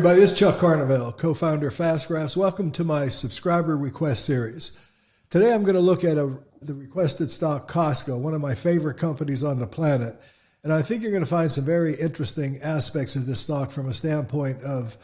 everybody, it's Chuck Carnevale, co-founder of FastGraphs. Welcome to my subscriber request series. Today I'm going to look at the requested stock Costco, one of my favorite companies on the planet. And I think you're going to find some very interesting aspects of this stock from a standpoint of,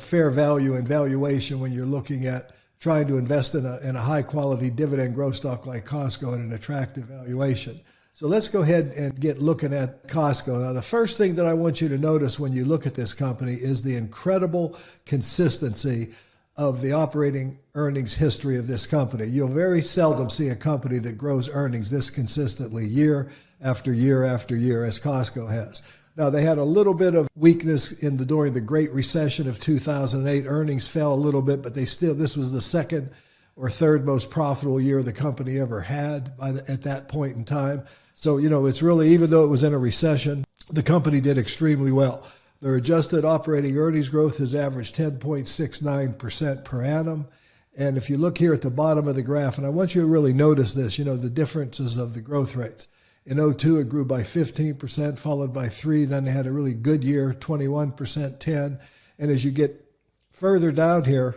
fair value and valuation when you're looking at trying to invest in a high quality dividend growth stock like Costco at an attractive valuation. So let's go ahead and get looking at Costco. Now, the first thing that I want you to notice when you look at this company is the incredible consistency of the operating earnings history of this company. You'll very seldom see a company that grows earnings this consistently year after year after year as Costco has. Now, they had a little bit of weakness during the Great Recession of 2008. Earnings fell a little bit, but this was the second or third most profitable year the company ever had at that point in time. So, it's really, even though it was in a recession, the company did extremely well. Their adjusted operating earnings growth has averaged 10.69% per annum. And if you look here at the bottom of the graph, and I want you to really notice this, the differences of the growth rates. In 2002, it grew by 15%, followed by 3%. Then they had a really good year, 21%, 10%. And as you get further down here,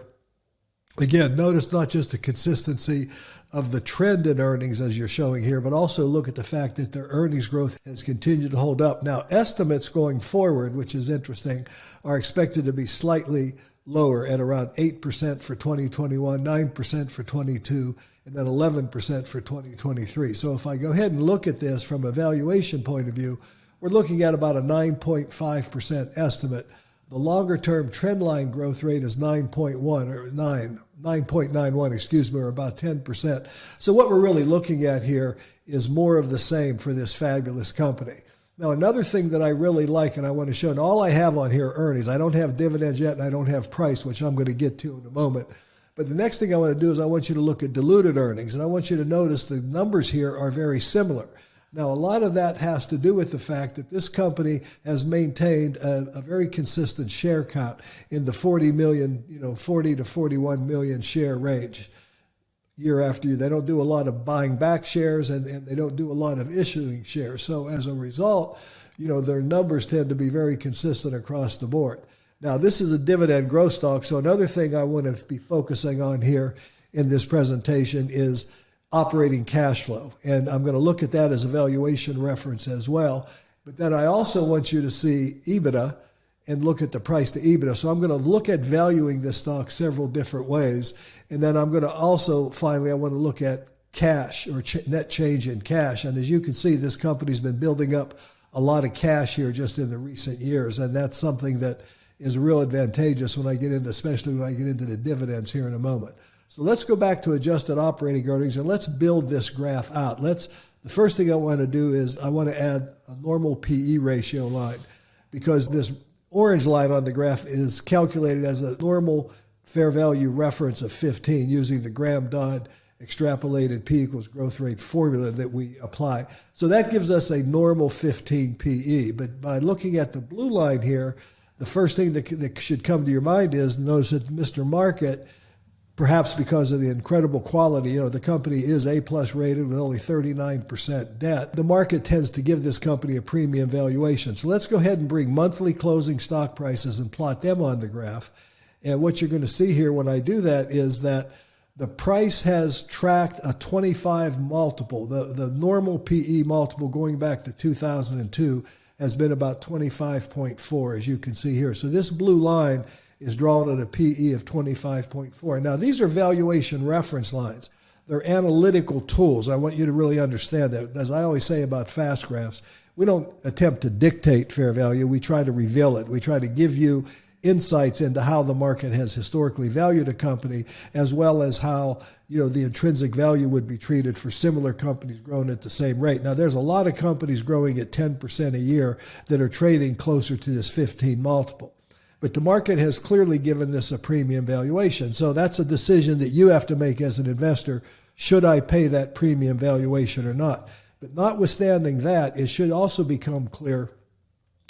again, notice not just the consistency of the trend in earnings as you're showing here, but also look at the fact that their earnings growth has continued to hold up. Now, estimates going forward, which is interesting, are expected to be slightly lower at around 8% for 2021, 9% for 22, and then 11% for 2023. So if I go ahead and look at this from a valuation point of view, we're looking at about a 9.5% estimate. The longer-term trend line growth rate is 9.91, or about 10%. So what we're really looking at here is more of the same for this fabulous company. Now, another thing that I really like and I want to show, and all I have on here are earnings. I don't have dividends yet, and I don't have price, which I'm going to get to in a moment. But the next thing I want to do is I want you to look at diluted earnings, and I want you to notice the numbers here are very similar. Now, a lot of that has to do with the fact that this company has maintained a very consistent share count in the 40 to 41 million share range year after year. They don't do a lot of buying back shares, and they don't do a lot of issuing shares. So as a result, their numbers tend to be very consistent across the board. Now, this is a dividend growth stock, so another thing I want to be focusing on here in this presentation is operating cash flow. And I'm going to look at that as a valuation reference as well. But then I also want you to see EBITDA and look at the price to EBITDA. So I'm going to look at valuing this stock several different ways. And then I'm going to also, finally, I want to look at cash or net change in cash. And as you can see, this company's been building up a lot of cash here just in the recent years. And that's something that is real advantageous especially when I get into the dividends here in a moment. So let's go back to adjusted operating earnings and let's build this graph out. The first thing I want to do is I want to add a normal PE ratio line, because this orange line on the graph is calculated as a normal fair value reference of 15 using the Graham-Dodd extrapolated P equals growth rate formula that we apply. So that gives us a normal 15 PE. But by looking at the blue line here, the first thing that should come to your mind is notice that Mr. Market, perhaps because of the incredible quality, the company is A+ rated with only 39% debt. The market tends to give this company a premium valuation. So let's go ahead and bring monthly closing stock prices and plot them on the graph. And what you're going to see here when I do that is that the price has tracked a 25 multiple. The normal PE multiple going back to 2002 has been about 25.4, as you can see here. So this blue line is drawn at a PE of 25.4. Now, these are valuation reference lines. They're analytical tools. I want you to really understand that. As I always say about FastGraphs, we don't attempt to dictate fair value. We try to reveal it. We try to give you insights into how the market has historically valued a company, as well as how the intrinsic value would be treated for similar companies growing at the same rate. Now, there's a lot of companies growing at 10% a year that are trading closer to this 15 multiple. But the market has clearly given this a premium valuation. So that's a decision that you have to make as an investor. Should I pay that premium valuation or not? But notwithstanding that, it should also become clear,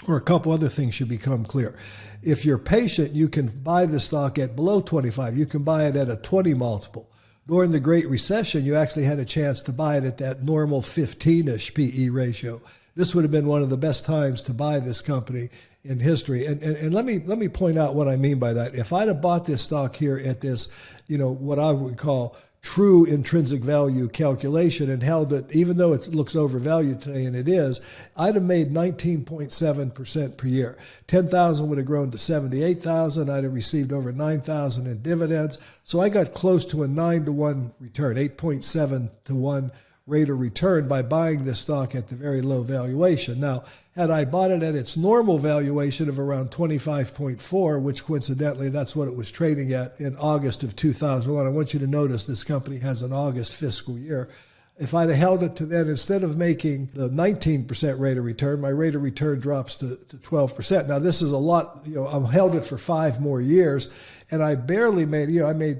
or a couple other things should become clear. If you're patient, you can buy the stock at below 25. You can buy it at a 20 multiple. During the Great Recession, you actually had a chance to buy it at that normal 15-ish PE ratio. this would have been one of the best times to buy this company in history. And let me point out what I mean by that. If I'd have bought this stock here at this, what I would call true intrinsic value calculation and held it, even though it looks overvalued today, and it is, I'd have made 19.7% per year. 10,000 would have grown to 78,000. I'd have received over 9,000 in dividends. So I got close to a 9-to-1 return, 8.7-to-1 rate of return by buying this stock at the very low valuation. Now, had I bought it at its normal valuation of around 25.4, which coincidentally that's what it was trading at in August of 2001. I want you to notice this company has an August fiscal year. If I'd have held it to then, instead of making the 19% rate of return, my rate of return drops to 12%. Now, this is a lot. I've held it for 5 more years, and I barely made,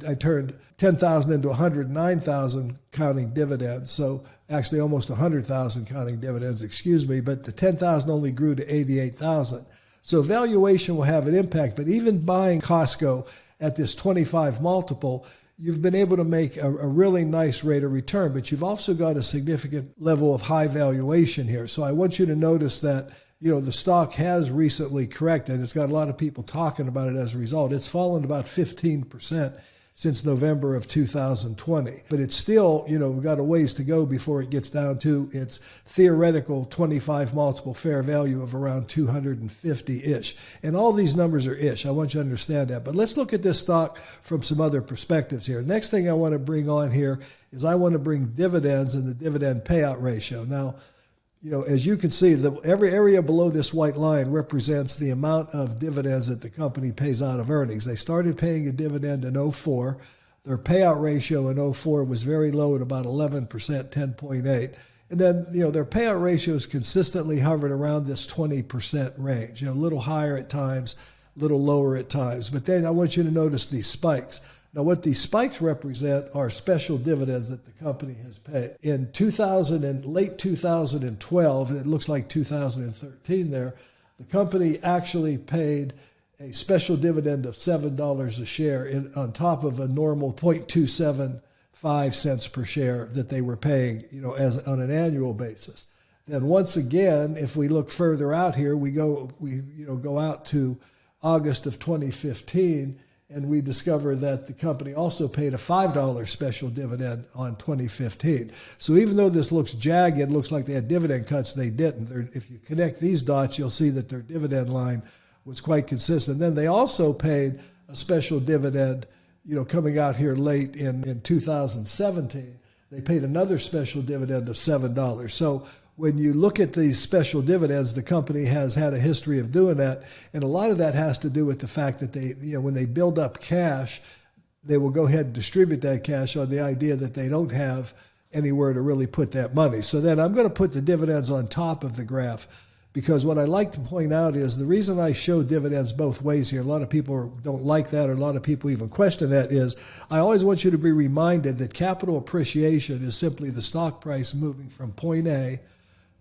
I turned 10,000 into 109,000 counting dividends. So actually almost 100,000 counting dividends, but the 10,000 only grew to 88,000. So valuation will have an impact, but even buying Costco at this 25 multiple, you've been able to make a really nice rate of return, but you've also got a significant level of high valuation here. So I want you to notice that, the stock has recently corrected. It's got a lot of people talking about it as a result. It's fallen about 15% since November of 2020. But it's still, we've got a ways to go before it gets down to its theoretical 25 multiple fair value of around 250-ish. And all these numbers are ish. I want you to understand that. But let's look at this stock from some other perspectives here. Next thing I want to bring on here is I want to bring dividends and the dividend payout ratio. Now, as you can see, every area below this white line represents the amount of dividends that the company pays out of earnings. They started paying a dividend in 2004. Their payout ratio in 2004 was very low at about 11%, 10.8. And then, their payout ratios consistently hovered around this 20% range, a little higher at times, a little lower at times. But then I want you to notice these spikes. Now, what these spikes represent are special dividends that the company has paid. In late 2012, it looks like 2013 there, the company actually paid a special dividend of $7 a share on top of a normal 0.275 cents per share that they were paying, on an annual basis. Then once again, if we look further out here, we go out to August of 2015, and we discover that the company also paid a $5 special dividend on 2015. So even though this looks jagged, looks like they had dividend cuts, they didn't. If you connect these dots, you'll see that their dividend line was quite consistent. Then they also paid a special dividend, coming out here late in 2017. They paid another special dividend of $7. So when you look at these special dividends, the company has had a history of doing that. And a lot of that has to do with the fact that they, when they build up cash, they will go ahead and distribute that cash on the idea that they don't have anywhere to really put that money. So then I'm going to put the dividends on top of the graph, because what I like to point out is the reason I show dividends both ways here, a lot of people don't like that, or a lot of people even question that, is I always want you to be reminded that capital appreciation is simply the stock price moving from point A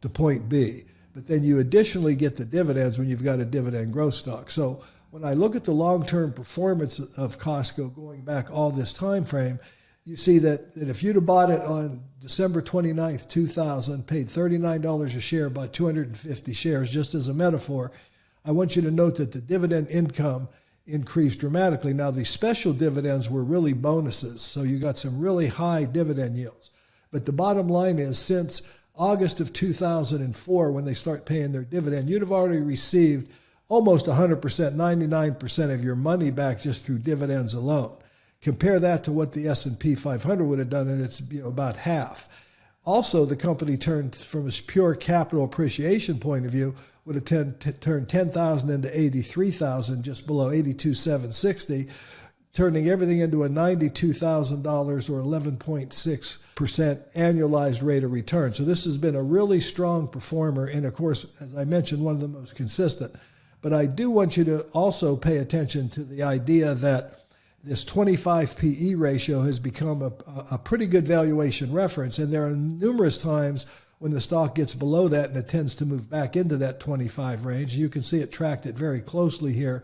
to point B. But then you additionally get the dividends when you've got a dividend growth stock. So when I look at the long-term performance of Costco going back all this time frame, you see that if you'd have bought it on December 29th, 2000, paid $39 a share, bought 250 shares, just as a metaphor, I want you to note that the dividend income increased dramatically. Now, the special dividends were really bonuses, so you got some really high dividend yields. But the bottom line is, since August of 2004, when they start paying their dividend, you'd have already received almost 100%, 99% of your money back just through dividends alone. Compare that to what the S&P 500 would have done, and it's about half. Also, the company turned, from a pure capital appreciation point of view, would have turned 10,000 into 83,000, just below 82,760, turning everything into a $92,000 or 11.6% annualized rate of return. So this has been a really strong performer, and of course, as I mentioned, one of the most consistent. But I do want you to also pay attention to the idea that this 25 PE ratio has become a pretty good valuation reference, and there are numerous times when the stock gets below that and it tends to move back into that 25 range. You can see it tracked it very closely here,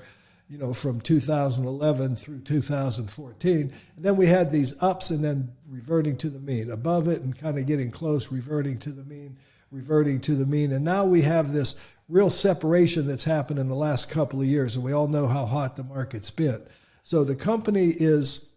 from 2011 through 2014. And then we had these ups and then reverting to the mean, above it and kind of getting close, reverting to the mean, reverting to the mean. And now we have this real separation that's happened in the last couple of years, and we all know how hot the market's been. So the company is,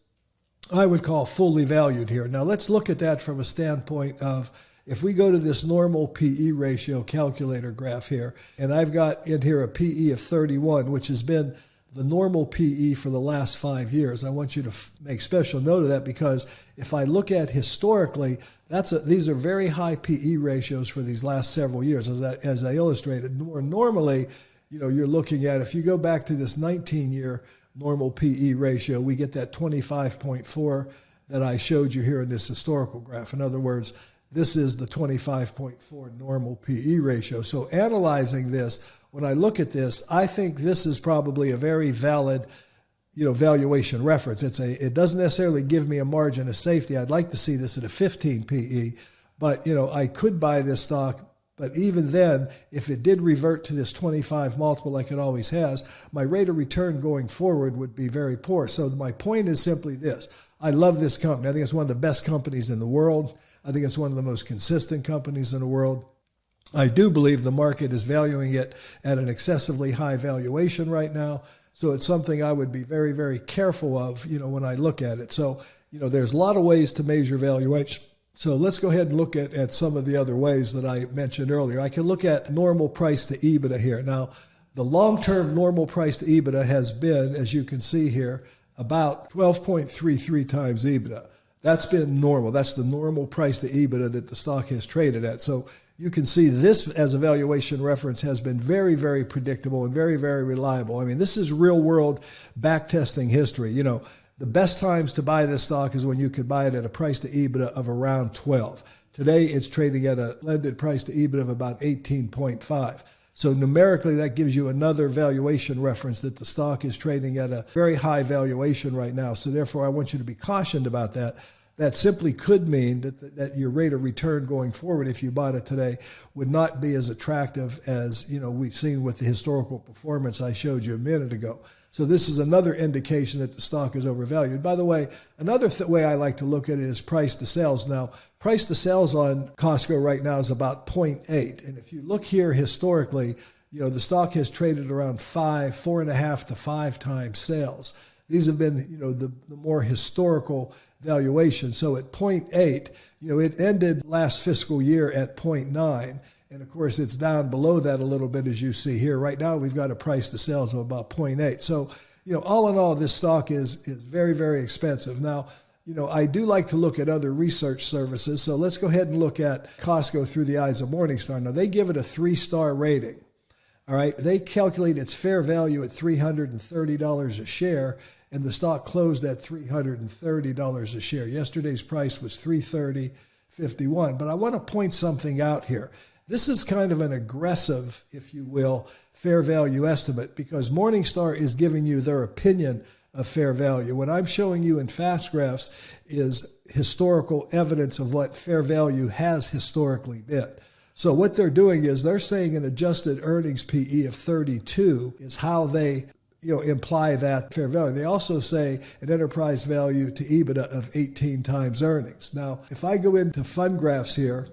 I would call, fully valued here. Now let's look at that from a standpoint of, if we go to this normal PE ratio calculator graph here, and I've got in here a PE of 31, which has been the normal PE for the last 5 years. I want you to make special note of that, because if I look at historically, these are very high PE ratios for these last several years, as I illustrated. More normally, you're looking at, if you go back to this 19-year normal PE ratio, we get that 25.4 that I showed you here in this historical graph. In other words, this is the 25.4 normal PE ratio. So analyzing this, when I look at this, I think this is probably a very valid, valuation reference. It doesn't necessarily give me a margin of safety. I'd like to see this at a 15 PE, but I could buy this stock. But even then, if it did revert to this 25 multiple like it always has, my rate of return going forward would be very poor. So my point is simply this. I love this company. I think it's one of the best companies in the world. I think it's one of the most consistent companies in the world. I do believe the market is valuing it at an excessively high valuation right now. So it's something I would be very, very careful of, when I look at it. So, there's a lot of ways to measure valuation. So let's go ahead and look at some of the other ways that I mentioned earlier. I can look at normal price to EBITDA here. Now, the long-term normal price to EBITDA has been, as you can see here, about 12.33 times EBITDA. That's been normal. That's the normal price to EBITDA that the stock has traded at. So you can see this as a valuation reference has been very, very predictable and very, very reliable. I mean, this is real world backtesting history. The best times to buy this stock is when you could buy it at a price to EBITDA of around 12. Today, it's trading at a blended price to EBITDA of about 18.5. So numerically, that gives you another valuation reference that the stock is trading at a very high valuation right now. So therefore, I want you to be cautioned about that. That simply could mean that your rate of return going forward, if you bought it today, would not be as attractive as we've seen with the historical performance I showed you a minute ago. So this is another indication that the stock is overvalued. By the way, another way I like to look at it is price to sales. Now, price to sales on Costco right now is about 0.8. And if you look here historically, the stock has traded around 4.5 to 5 times sales. These have been, the more historical valuation. So at 0.8, it ended last fiscal year at 0.9. And of course, it's down below that a little bit, as you see here. Right now, we've got a price to sales of about 0.8. So, all in all, this stock is very, very expensive. Now, I do like to look at other research services. So let's go ahead and look at Costco through the eyes of Morningstar. Now, they give it a 3-star rating. All right. They calculate its fair value at $330 a share, and the stock closed at $330 a share. Yesterday's price was $330.51. But I want to point something out here. This is kind of an aggressive, if you will, fair value estimate, because Morningstar is giving you their opinion of fair value. What I'm showing you in fast graphs is historical evidence of what fair value has historically been. So what they're doing is they're saying an adjusted earnings PE of 32 is how they imply that fair value. They also say an enterprise value to EBITDA of 18 times earnings. Now, if I go into fund graphs here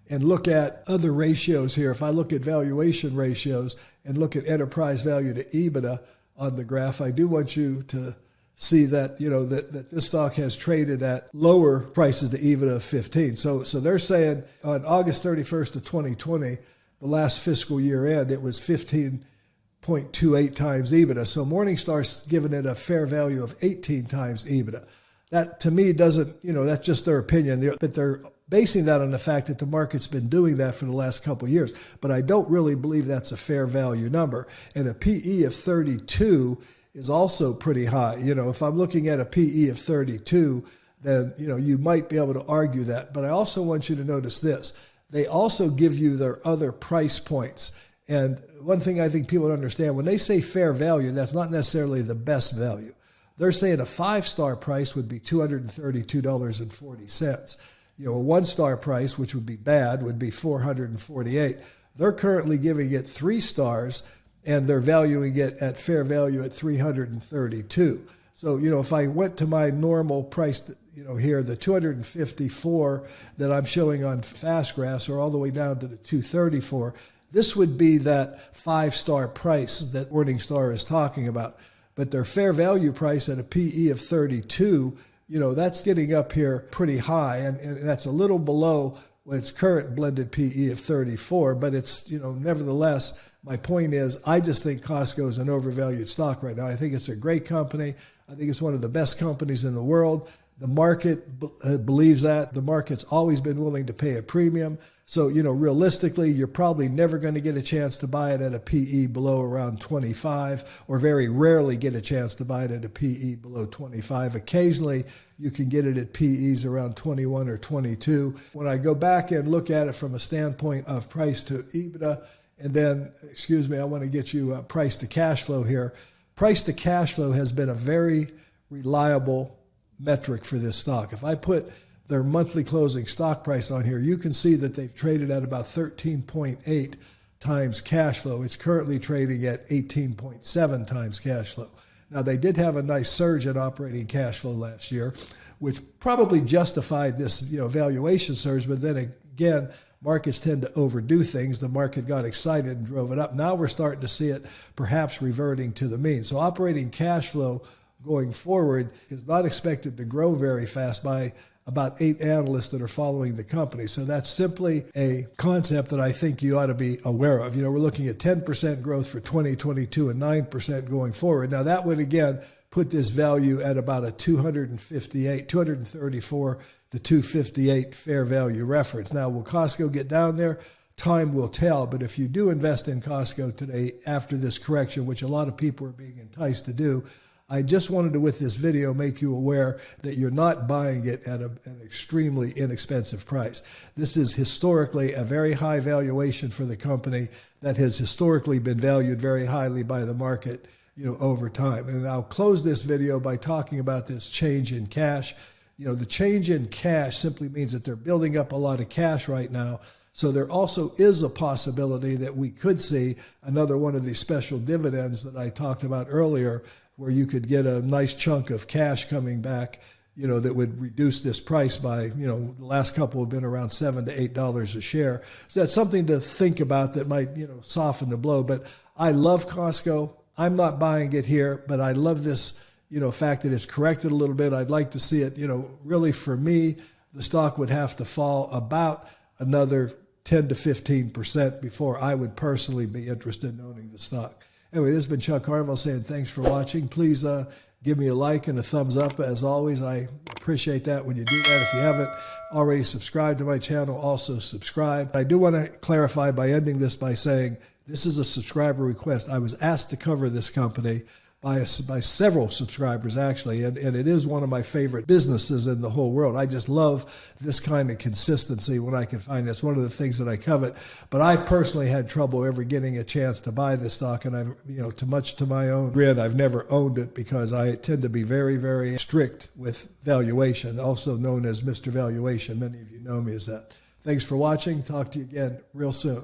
and look at other ratios here, if I look at valuation ratios and look at enterprise value to EBITDA on the graph, I do want you to see that, that this stock has traded at lower prices to EBITDA of 15. So they're saying on August 31st of 2020, the last fiscal year end, it was 15.28 times EBITDA. So Morningstar's given it a fair value of 18 times EBITDA. That to me doesn't, that's just their opinion, but they're basing that on the fact that the market's been doing that for the last couple of years. But I don't really believe that's a fair value number. And a PE of 32 is also pretty high. If I'm looking at a PE of 32, then, you might be able to argue that. But I also want you to notice this. They also give you their other price points. And one thing I think people don't understand, when they say fair value, that's not necessarily the best value. They're saying a 5-star price would be $232.40. A 1-star price, which would be bad, would be $448. They're currently giving it 3 stars, and they're valuing it at fair value at $332. So, if I went to my normal price, here, the 254 that I'm showing on fast graphs are all the way down to the 234. This would be that 5-star price that Morningstar is talking about. But their fair value price at a PE of 32, that's getting up here pretty high, and that's a little below its current blended PE of 34, but it's, nevertheless, my point is, I just think Costco is an overvalued stock right now. I think it's a great company. I think it's one of the best companies in the world. The market believes that. The market's always been willing to pay a premium. So, realistically, you're probably never going to get a chance to buy it at a PE below around 25, or very rarely get a chance to buy it at a PE below 25. Occasionally, you can get it at PEs around 21 or 22. When I go back and look at it from a standpoint of price to EBITDA, and then, I want to get you price to cash flow here. Price to cash flow has been a very reliable metric for this stock. If I put their monthly closing stock price on here, you can see that they've traded at about 13.8 times cash flow. It's currently trading at 18.7 times cash flow. Now, they did have a nice surge in operating cash flow last year, which probably justified this valuation surge, but then again, markets tend to overdo things. The market got excited and drove it up. Now we're starting to see it perhaps reverting to the mean. So operating cash flow going forward is not expected to grow very fast by about 8 analysts that are following the company. So that's simply a concept that I think you ought to be aware of. We're looking at 10% growth for 2022 and 9% going forward. Now that would, again, put this value at about a 234 to 258 fair value reference. Now, will Costco get down there? Time will tell. But if you do invest in Costco today after this correction, which a lot of people are being enticed to do, I just wanted to, with this video, make you aware that you're not buying it at an extremely inexpensive price. This is historically a very high valuation for the company that has historically been valued very highly by the market, over time. And I'll close this video by talking about this change in cash. The change in cash simply means that they're building up a lot of cash right now. So there also is a possibility that we could see another one of these special dividends that I talked about earlier, where you could get a nice chunk of cash coming back, that would reduce this price by, the last couple have been around $7 to $8 a share. So that's something to think about that might, soften the blow. But I love Costco. I'm not buying it here, but I love this, fact that it's corrected a little bit. I'd like to see it, really for me, the stock would have to fall about another 10 to 15% before I would personally be interested in owning the stock. Anyway, this has been Chuck Harville saying thanks for watching. Please give me a like and a thumbs up. As always, I appreciate that when you do that. If you haven't already subscribed to my channel, also subscribe. I do want to clarify by ending this by saying this is a subscriber request. I was asked to cover this company by several subscribers, actually, and it is one of my favorite businesses in the whole world. I just love this kind of consistency when I can find it. It's one of the things that I covet. But I personally had trouble ever getting a chance to buy this stock, and I've, too much to my own grin, I've never owned it because I tend to be very, very strict with valuation, also known as Mr. Valuation. Many of you know me as that. Thanks for watching. Talk to you again real soon.